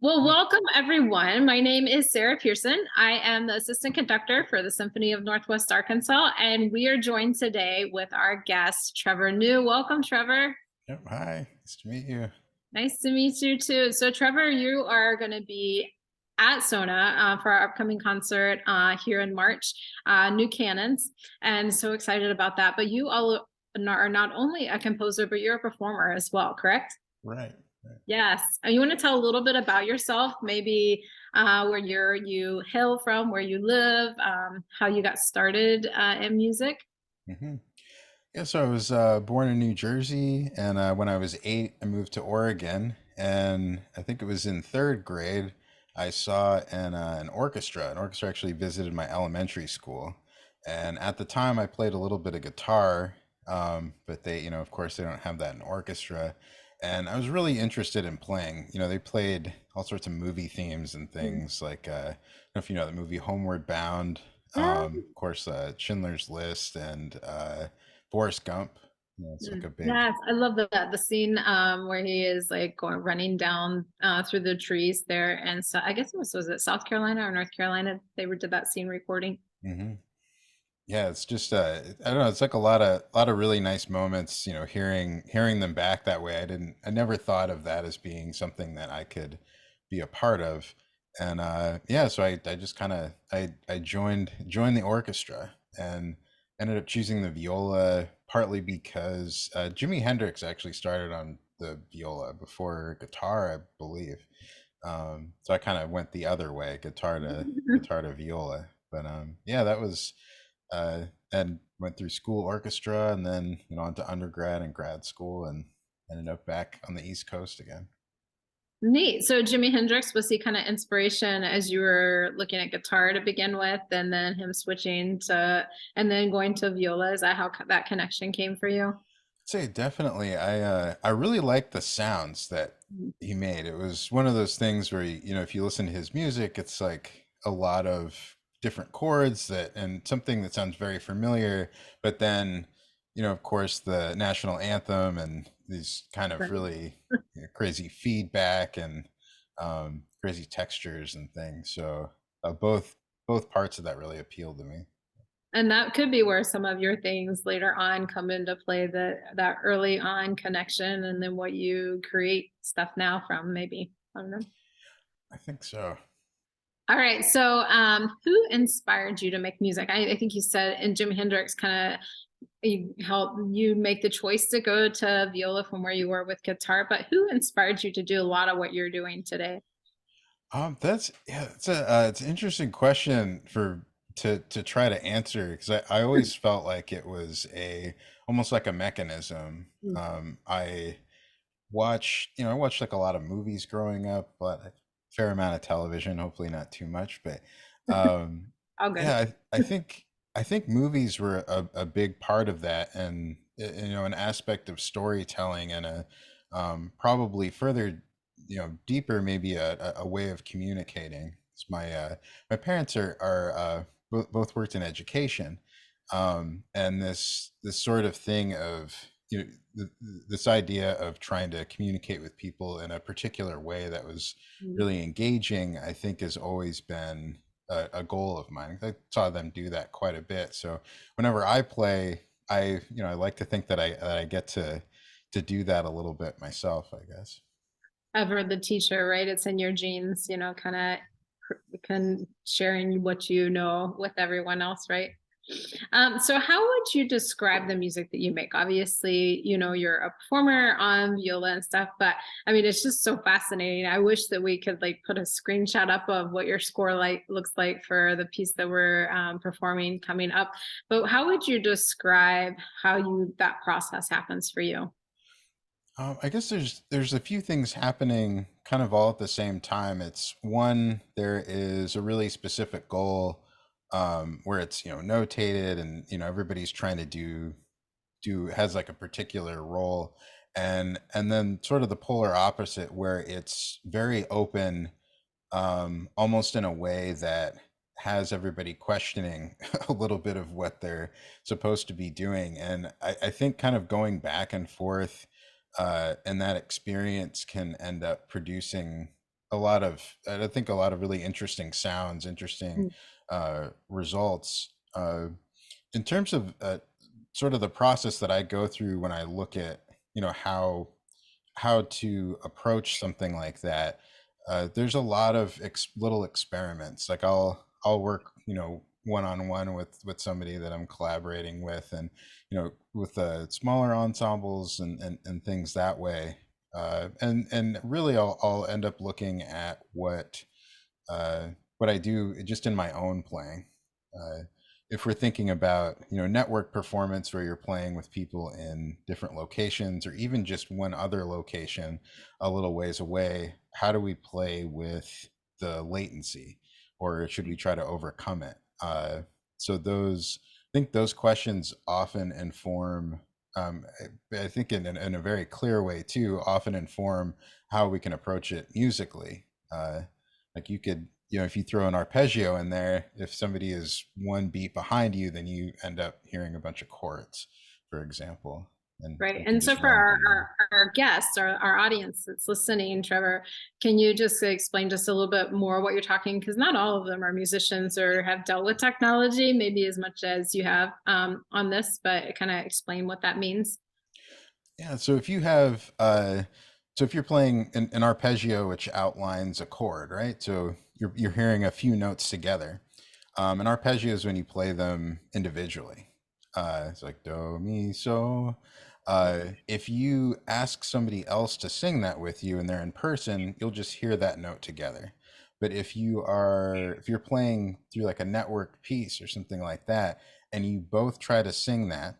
Well, welcome everyone. My name is Sarah Pearson. I am the assistant conductor for the Symphony of Northwest Arkansas, and we are joined today with our guest, Trevor New. Welcome, Trevor. Yep. Hi. Nice to meet you. Nice to meet you too. So, Trevor, you are going to be at Sona for our upcoming concert here in March, New Canons, and so excited about that. But you all are not only a composer, but you're a performer as well, correct? Right. Right. Yes. You want to tell a little bit about yourself, maybe where you hail from, where you live, how you got started in music? hmm Yeah. So I was born in New Jersey, and when I was 8, I moved to Oregon, and I think it was in third grade I saw an orchestra. An orchestra actually visited my elementary school, and at the time I played a little bit of guitar, but they, of course, they don't have that in orchestra. And I was really interested in playing. They played all sorts of movie themes and Mm. things like, I don't know if you know the movie Homeward Bound, Yeah. of course, Schindler's List and Forrest Gump. It's like a big. Yes, I love the scene where he is like going running down through the trees there, and so I guess was it South Carolina or North Carolina? Did that scene recording. hmm Yeah, it's just I don't know. It's like a lot of really nice moments. Hearing them back that way. I never thought of that as being something that I could be a part of. And yeah, so I just kind of I joined the orchestra and ended up choosing the viola partly because Jimi Hendrix actually started on the viola before guitar, I believe. So I kind of went the other way, guitar to viola. But yeah, that was and went through school orchestra and then on to undergrad and grad school and ended up back on the East Coast again. Neat. So Jimi Hendrix, was he kind of inspiration as you were looking at guitar to begin with, and then him switching to, and then going to viola? Is that how that connection came for you? I'd say definitely. I really liked the sounds that he made. It was one of those things where if you listen to his music, it's like a lot of different chords that and something that sounds very familiar, but then of course the national anthem and these kind of Right. really crazy feedback and crazy textures and things. So both parts of that really appealed to me. And that could be where some of your things later on come into play, that early on connection, and then what you create stuff now from, maybe. I don't know. I think so. All right. So, who inspired you to make music? I think you said, and Jimi Hendrix kind of helped you make the choice to go to viola from where you were with guitar. But who inspired you to do a lot of what you're doing today? That's yeah, it's an interesting question for to try to answer because I always felt like it was a almost like a mechanism. Mm. I watched like a lot of movies growing up, but a fair amount of television, hopefully not too much. But um, All good. yeah, I think movies were a big part of that, and an aspect of storytelling and a probably further deeper maybe a way of communicating. It's my parents are both worked in education, and this sort of thing of this idea of trying to communicate with people in a particular way that was Mm. really engaging, I think has always been a goal of mine. I saw them do that quite a bit. So whenever I play, I like to think that I get to do that a little bit myself, I guess. Ever the teacher, right? It's in your genes, kind of can sharing what you know with everyone else, right? So how would you describe the music that you make? Obviously, you're a performer on viola and stuff, but I mean, it's just so fascinating. I wish that we could like put a screenshot up of what your score like looks like for the piece that we're performing coming up. But how would you describe how that process happens for you? I guess there's a few things happening kind of all at the same time. It's one, there is a really specific goal where it's notated and everybody's trying to do has like a particular role, and then sort of the polar opposite where it's very open, almost in a way that has everybody questioning a little bit of what they're supposed to be doing. And I think kind of going back and forth and that experience can end up producing I think a lot of really interesting sounds, interesting Mm. results. In terms of sort of the process that I go through when I look at, how to approach something like that, there's a lot of little experiments. Like I'll work, one on one with somebody that I'm collaborating with, and with smaller ensembles and things that way. And really, I'll end up looking at what I do just in my own playing. Uh, if we're thinking about network performance where you're playing with people in different locations or even just one other location a little ways away, how do we play with the latency, or should we try to overcome it? So I think those questions often inform. I think in a very clear way too, often inform how we can approach it musically. Like you could, if you throw an arpeggio in there, if somebody is one beat behind you, then you end up hearing a bunch of chords, for example, and Right. you can And so just for run from there. our guests, our audience that's listening, Trevor, can you just explain just a little bit more what you're talking? Because not all of them are musicians or have dealt with technology, maybe as much as you have on this, but kind of explain what that means. Yeah. So if you're playing an arpeggio, which outlines a chord, right? So you're hearing a few notes together. An arpeggio is when you play them individually. It's like do, mi, so. If you ask somebody else to sing that with you and they're in person, you'll just hear that note together. But if you're playing through like a network piece or something like that, and you both try to sing that,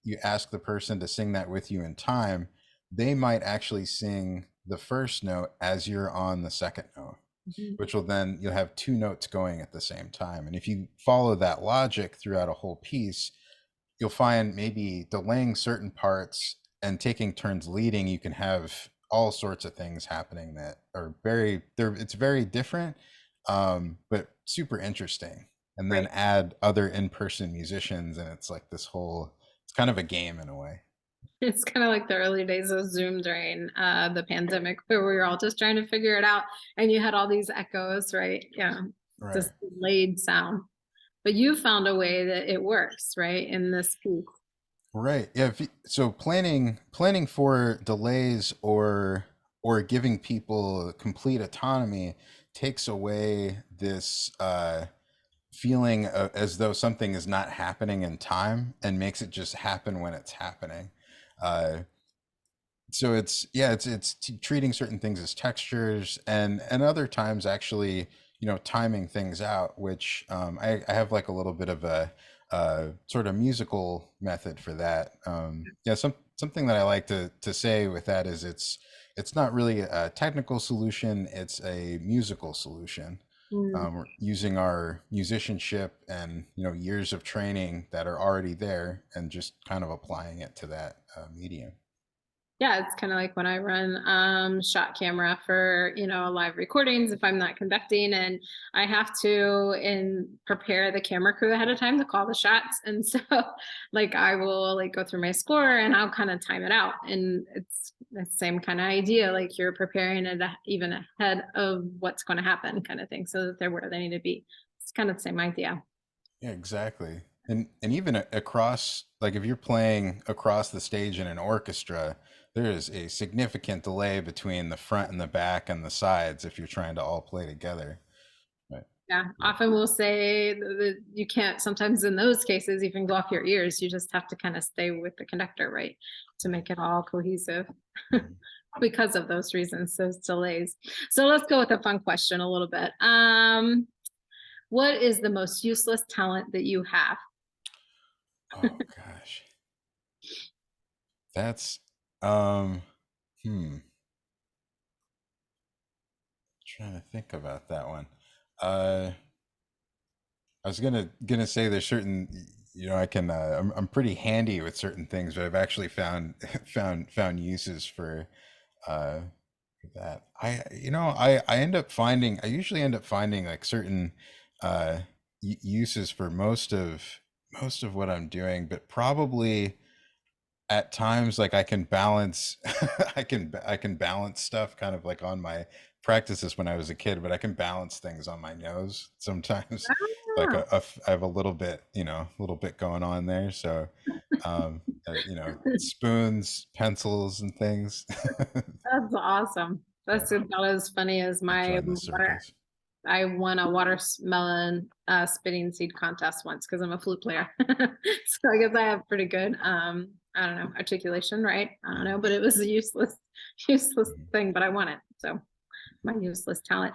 you ask the person to sing that with you in time, they might actually sing the first note as you're on the second note, Mhm. which will then you'll have two notes going at the same time. And if you follow that logic throughout a whole piece, you'll find maybe delaying certain parts and taking turns leading, you can have all sorts of things happening that are it's very different, but super interesting. And then Right. add other in-person musicians, and it's like it's kind of a game in a way. It's kind of like the early days of Zoom during the pandemic, where we were all just trying to figure it out, and you had all these echoes, right? Yeah, Right. this delayed sound. But you found a way that it works, right, in this piece. Right. Yeah. So planning for delays or giving people complete autonomy takes away this feeling as though something is not happening in time and makes it just happen when it's happening. Uh, so treating certain things as textures, and other times actually timing things out, which I have like a little bit of a sort of musical method for that. Yeah, something that I like to say with that is it's not really a technical solution, it's a musical solution. Mm. We're using our musicianship and years of training that are already there and just kind of applying it to that medium. Yeah, it's kind of like when I run shot camera for, live recordings if I'm not conducting, and I have to prepare the camera crew ahead of time to call the shots. And so like I will like go through my score and I'll kind of time it out. And it's the same kind of idea, like you're preparing it even ahead of what's going to happen kind of thing so that they're where they need to be. It's kind of the same idea. Yeah, exactly. And even across, like if you're playing across the stage in an orchestra, there is a significant delay between the front and the back and the sides if you're trying to all play together. Right. Yeah, often we'll say that you can't, sometimes in those cases, even go off your ears. You just have to kind of stay with the conductor, right? To make it all cohesive because of those reasons, those delays. So let's go with a fun question a little bit. What is the most useless talent that you have? Oh gosh. That's um hmm trying to think about that one. Uh I was gonna say there's certain I can I'm pretty handy with certain things, but I've actually found found uses uh for that. I usually end up finding like certain uh uses for most of what I'm doing, but probably at times like I can balance I can balance stuff kind of like on practiced this when I was a kid, but I can balance things on my nose sometimes. Like Ah, I have a little bit, a little bit going on there. So, spoons, pencils, and things. that's awesome. That's Yeah, about as funny as I my joined the water. circus. I won a watermelon spitting seed contest once because I'm a flute player. So I guess I have pretty good I don't know, articulation, right? I don't know, but it was a useless Mhm. thing, but I won it. So my useless talent.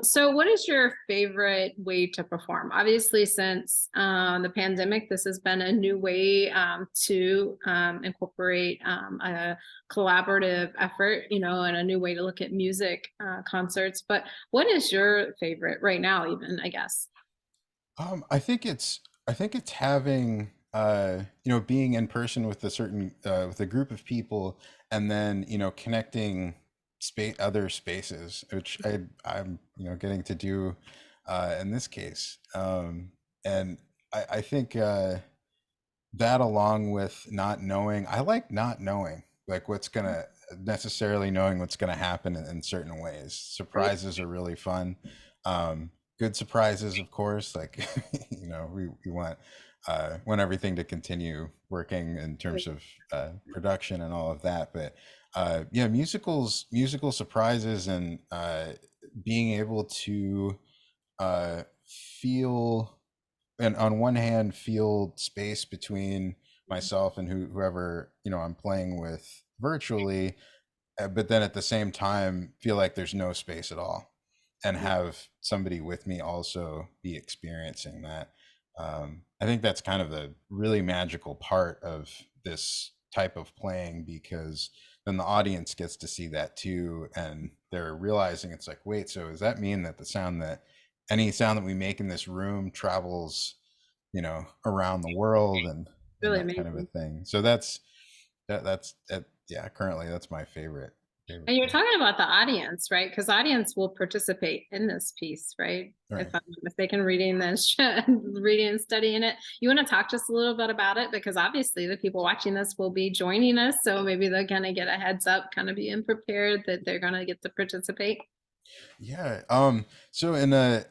So what is your favorite way to perform? Obviously, since the pandemic, this has been a new way to incorporate a collaborative effort, and a new way to look at music concerts. But what is your favorite right now, even, I guess? I think it's having being in person with a certain with a group of people, and then connecting space other spaces, which I'm getting to do in this case. And I think that, along with not knowing, I like not knowing like what's gonna necessarily knowing what's gonna happen in certain ways. Right. Surprises are really fun. Good surprises, of course. Like we want everything to continue working in terms of production and all of that. But yeah, musical surprises, and being able to feel, and on one hand feel space between myself and whoever I'm playing with virtually, but then at the same time feel like there's no space at all, and have somebody with me also be experiencing that. I think that's kind of the really magical part of this type of playing, because then the audience gets to see that too, and they're realizing, it's like, wait, so does that mean that any sound that we make in this room travels around the world, and Really that kind of a amazing. thing. So yeah, currently that's my favorite And you're thing. talking about the audience, right? Because audience will participate in this piece, right? If Right. I'm not mistaken, reading this, reading and studying it. You want to talk just a little bit about it? Because obviously the people watching this will be joining us. So maybe they're going to get a heads up, kind of being prepared that they're going to get to participate. Yeah. So in a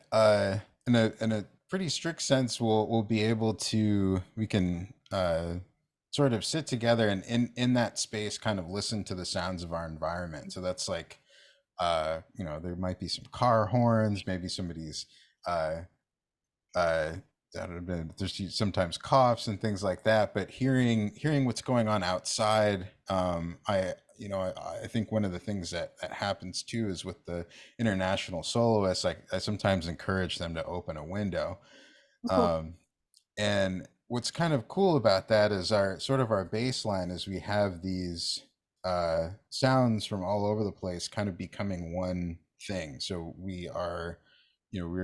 pretty strict sense, we'll be able to we can sort of sit together and in that space kind of listen to the sounds of our environment. So that's like there might be some car horns, maybe somebody's uh uh I don't know, there's sometimes coughs and things like that, but hearing what's going on outside. I think one of the things that happens too is with the international soloists, like I sometimes encourage them to open a window. Oh, cool. um and what's kind of cool about that is our baseline is we have these sounds from all over the place kind of becoming one thing. So we're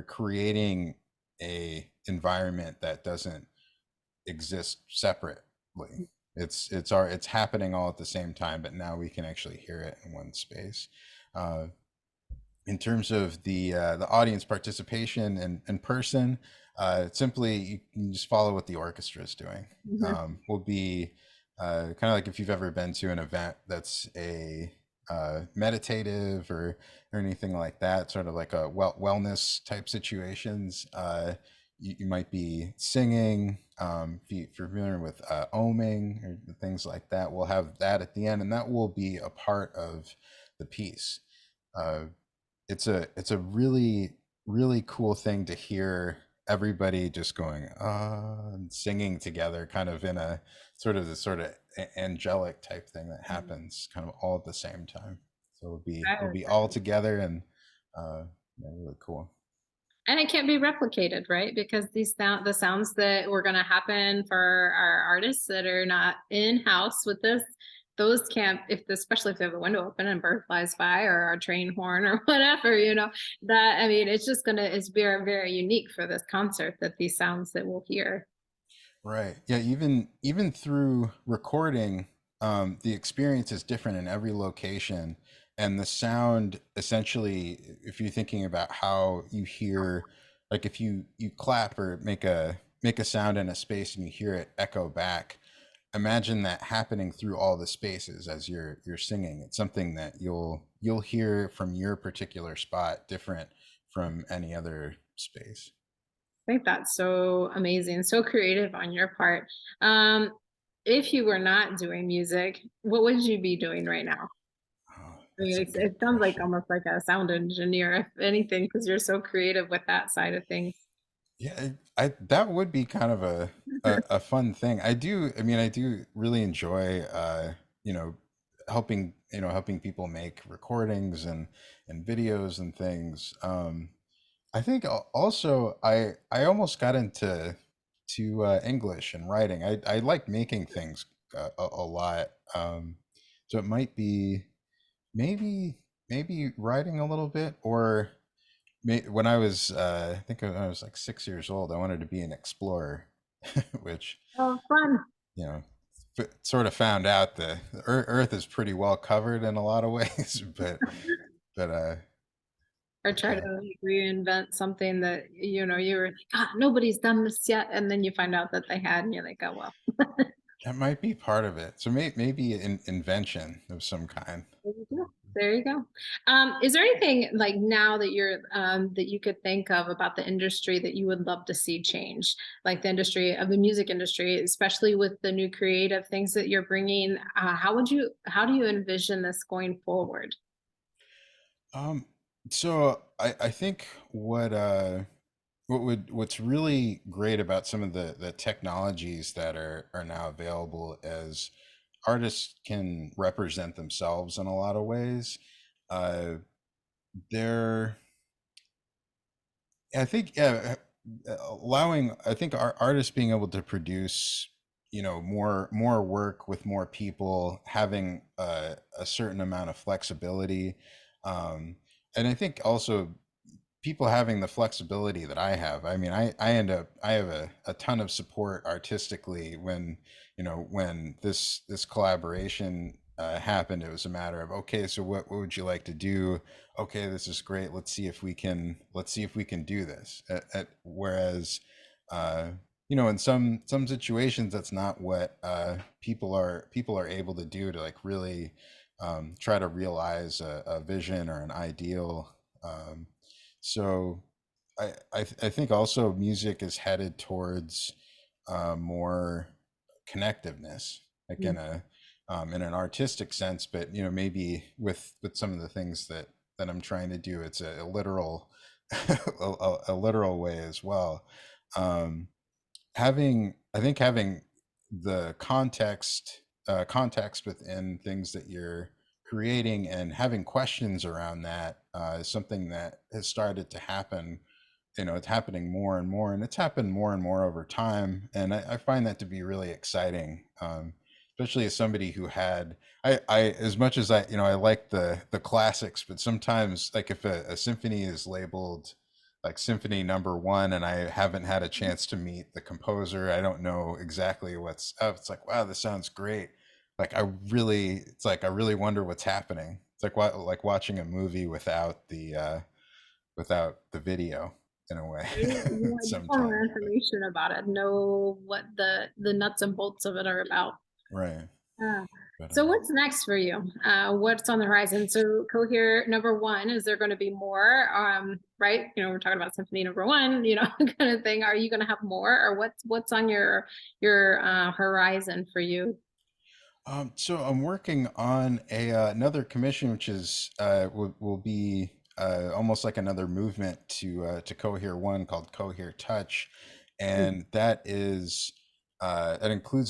creating a environment that doesn't exist separately. It's happening all at the same time, but now we can actually hear it in one space. uh, in terms of the audience participation in person, simply you can just follow what the orchestra is doing. Mhm. Will be kind of like if you've ever been to an event that's a meditative or anything like that, sort of like a wellness type situations. You might be singing. If you're familiar with oming or things like that, we'll have that at the end, and that will be a part of the piece. Uh, it's a really cool thing to hear everybody just going and singing together, kind of in a sort of angelic type thing that happens kind of all at the same time. So it'll be all together, and uh yeah, really cool. And it can't be replicated, right? Because the sounds that were going to happen for our artists that are not in house with this, those can't, especially if they have the window open and bird flies by or a train horn or whatever, that, I mean, it's very, very unique for this concert that these sounds that we'll hear. Right. Yeah, even through recording, the experience is different in every location. And the sound, essentially, if you're thinking about how you hear, like if you clap or make a sound in a space and you hear it echo back, imagine that happening through all the spaces as you're singing. It's something that you'll hear from your particular spot different from any other space. I think that's so amazing, so creative on your part. Um, if you were not doing music, what would you be doing right now? Oh, I mean, that's a it good sounds like question. almost like a sound engineer, if anything, because you're so creative with that side of things. Yeah, I that would be kind of a fun thing. I mean, I do really enjoy you know, helping people make recordings and videos and things. I think also I almost got into English and writing. I like making things a lot. So it might be maybe maybe writing a little bit, or when I was I think when I was like 6 years old, I wanted to be an explorer, which, Oh, fun. you know, sort of found out the Earth is pretty well covered in a lot of ways, but Or try to yeah, like reinvent something that, you were like, "Ah, nobody's done this yet," and then you find out that they had, and you're like, "Oh, well." that might be part of it. So maybe an invention of some kind. There you go. There you go. Is there anything like now that that you could think of about the industry that you would love to see change, like the industry of the music industry, especially with the new creative things that you're bringing? How do you envision this going forward? Um, so I think what's really great about some of the technologies that are now available is artists can represent themselves in a lot of ways. Uh, they're I think yeah, allowing I think our artists being able to produce, more work with more people, having a certain amount of flexibility, um, and I think also people having the flexibility that I have. I mean, I have a ton of support artistically when, when this collaboration happened. It was a matter of, okay, so what would you like to do? Okay, this is great. Let's see if we can do this. Whereas, uh, in some situations, that's not what people are able to do to like really try to realize a vision or an ideal. So I think also music is headed towards more connectiveness, like in an artistic sense, but maybe with some of the things that I'm trying to do, it's a literal a literal way as well. Um, I think having the context within things that you're creating and having questions around that is something that has started to happen. It's happening more and more, and it's happened more and more over time, and I find that to be really exciting, especially as somebody who had I as much as I like the classics, but sometimes, like, if a symphony is labeled like symphony number one and I haven't had a chance to meet the composer, I don't know exactly what's up. It's like, wow, this sounds great. Like, it's like I really wonder what's happening. It's like like watching a movie without the video, in a way. You I just want more Sometimes, but information about it, know what the nuts and bolts of it are about. right. Yeah. But So what's next for you? What's on the horizon? So Cohere number one, is there going to be more? Right? We're talking about symphony number one, kind of thing. Are you going to have more, or what's on your horizon for you? so I'm working on a another commission, which is will be almost like another movement to Cohere One, called Cohere Touch, and that includes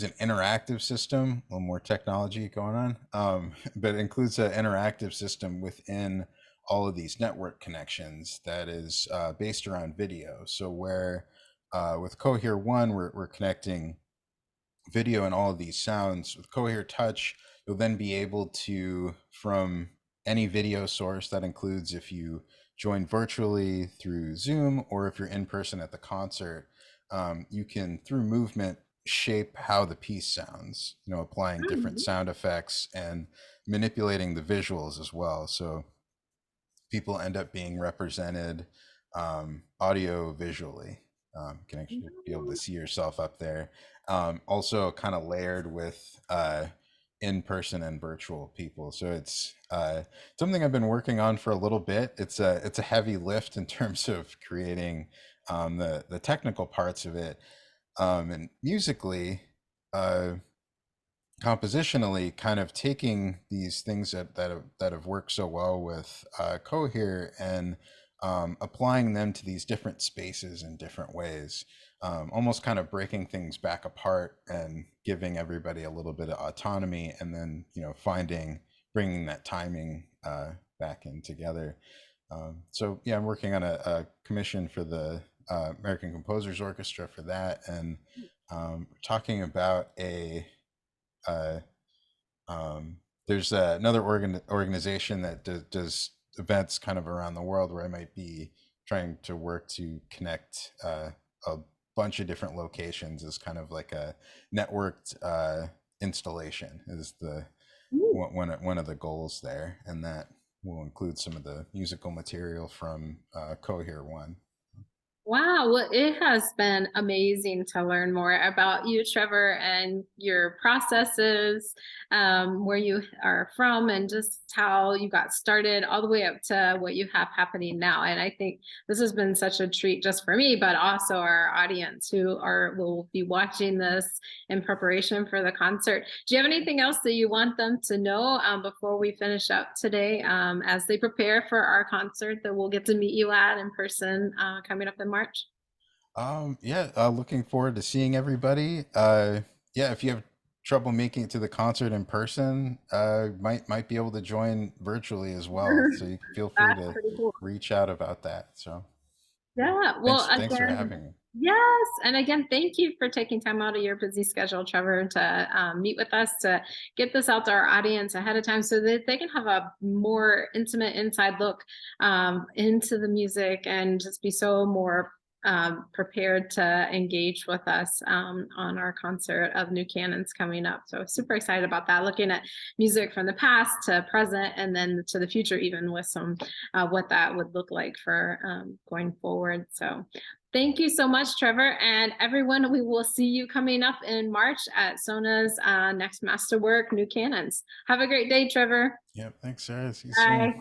an interactive system, a little more technology going on, but it includes an interactive system within all of these network connections that is based around video. So where with Cohere One, we're connecting video and all of these sounds. With Cohere Touch, you'll then be able to, from any video source, that includes if you join virtually through Zoom or if you're in person at the concert, you can, through movement, shape how the piece sounds, applying different Mhm. sound effects and manipulating the visuals as well. So people end up being represented audio visually. You can actually be able to see yourself up there. Also, kind of layered with in person and virtual people. So it's something I've been working on for a little bit. It's a heavy lift in terms of creating the technical parts of it, and musically. Uh, Compositionally, kind of taking these things that have worked so well with Cohere, and applying them to these different spaces in different ways, almost kind of breaking things back apart and giving everybody a little bit of autonomy, and then bringing that timing back in together. So yeah, I'm working on a commission for the American Composers Orchestra for that, and talking about a uh, there's another organization that does events kind of around the world, where I might be trying to work to connect a bunch of different locations as kind of like a networked installation is the Ooh. one of the goals there, and that will include some of the musical material from Cohere One. Wow, well, it has been amazing to learn more about you, Trevor, and your processes, where you are from, and just how you got started, all the way up to what you have happening now. And I think this has been such a treat just for me, but also our audience who will be watching this in preparation for the concert. Do you have anything else that you want them to know before we finish up today, as they prepare for our concert that we'll get to meet you at in person coming up in March? Yeah, looking forward to seeing everybody. Yeah, if you have trouble making it to the concert in person, might be able to join virtually as well. So you feel free That's to pretty cool. reach out about that. So Yeah. Well, thanks for again, having me. yes. And again, thank you for taking time out of your busy schedule, Trevor, to meet with us, to get this out to our audience ahead of time so that they can have a more intimate inside look into the music, and just be so more prepared to engage with us on our concert of new canons coming up. So super excited about that, looking at music from the past to present, and then to the future, even with some what that would look like for going forward. So thank you so much, Trevor. And everyone, we will see you coming up in March at Sona's next masterwork, New Canons. Have a great day, Trevor. Yep, thanks, Sarah. See you soon. Bye.